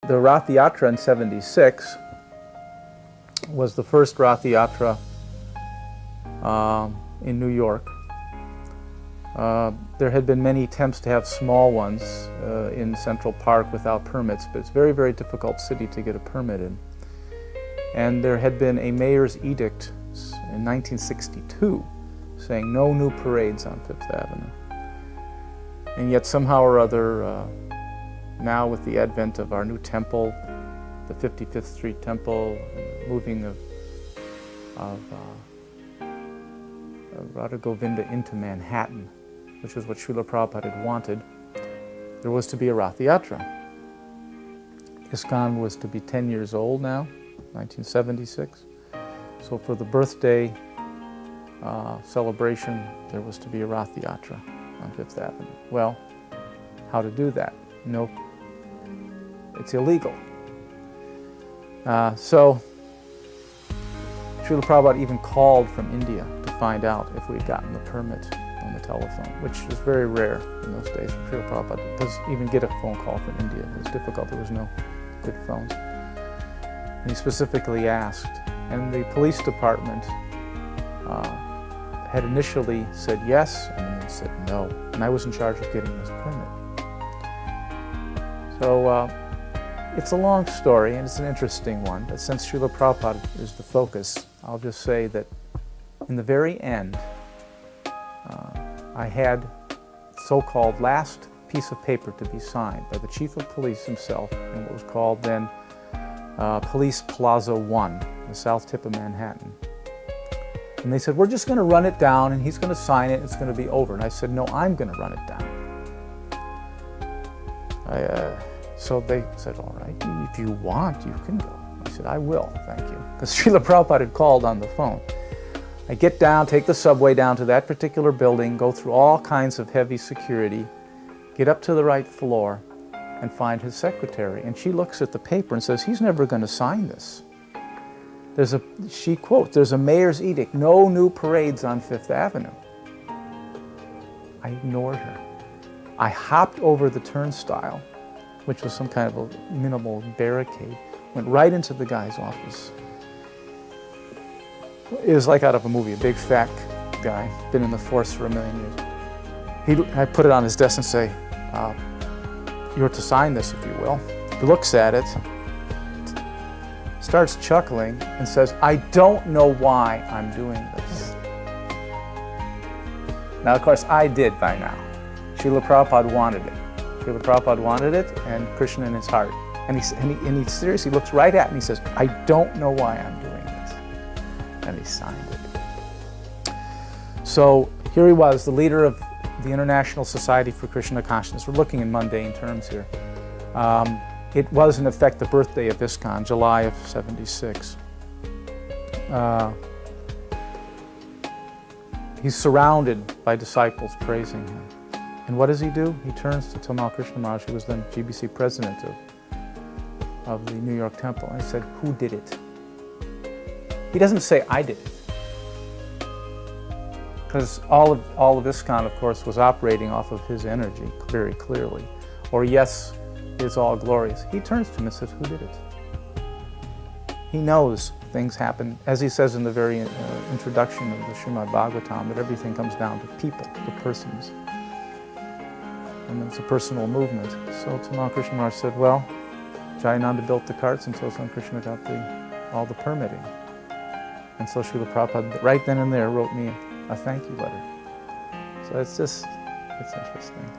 the RathaYatra in '76 was the first RathaYatra in New York. There had been many attempts to have small ones in Central Park without permits, but it's a very, very difficult city to get a permit in. And there had been a mayor's edict in 1962 saying no new parades on Fifth Avenue. And yet somehow or other, now with the advent of our new temple, the 55th Street Temple, moving of Radha Govinda into Manhattan, which was what Srila Prabhupada had wanted, there was to be a RathaYatra. ISKCON was to be 10 years old now, 1976. So for the birthday celebration, there was to be a RathaYatra on Fifth Avenue. Well, how to do that? No, it's illegal. So Srila Prabhupada even called from India to find out if we had gotten the permit on the telephone, which was very rare in those days. Srila Prabhupada doesn't even get a phone call from India. It was difficult. There was no good phones. And he specifically asked, and the police department had initially said yes, and then said no. And I was in charge of getting this permit. So it's a long story, and it's an interesting one, but since Srila Prabhupada is the focus, I'll just say that in the very end, I had so-called last piece of paper to be signed by the chief of police himself in what was called then Police Plaza 1, the south tip of Manhattan. And they said, we're just going to run it down, and he's going to sign it, and it's going to be over. And I said, no, I'm going to run it down. So they said, all right, if you want, you can go. I said, I will, thank you. Because Srila Prabhupada had called on the phone. I get down, take the subway down to that particular building, go through all kinds of heavy security, get up to the right floor, and find his secretary. And she looks at the paper and says, he's never going to sign this. She quotes, there's a mayor's edict, no new parades on Fifth Avenue. I ignored her. I hopped over the turnstile, which was some kind of a minimal barricade, went right into the guy's office. It was like out of a movie, a big fat guy, been in the force for a million years. I put it on his desk and say, you're to sign this, if you will. He looks at it, starts chuckling, and says, I don't know why I'm doing this. Now, of course, I did by now. Srila Prabhupada wanted it. Srila Prabhupada wanted it, and Krishna in his heart. And he seriously looks right at me and he says, I don't know why I'm doing this. And he signed it. So here he was, the leader of the International Society for Krishna Consciousness. We're looking in mundane terms here. It was, in effect, the birthday of ISKCON, July of '76. He's surrounded by disciples praising him. And what does he do? He turns to Tamal Krishna Maharaj, who was then GBC president of the New York Temple, and he said, who did it? He doesn't say, I did it. Because all of ISKCON, of course, was operating off of his energy very clearly. Or yes, it's all glorious. He turns to him and says, who did it? He knows things happen, as he says in the very introduction of the Srimad Bhagavatam, that everything comes down to people, to persons. And it's a personal movement. So Tamal Krishna Maharaj said, well, Jayananda built the carts until Son Krishna got all the permitting. And so Srila Prabhupada, right then and there, wrote me a thank you letter. So it's interesting.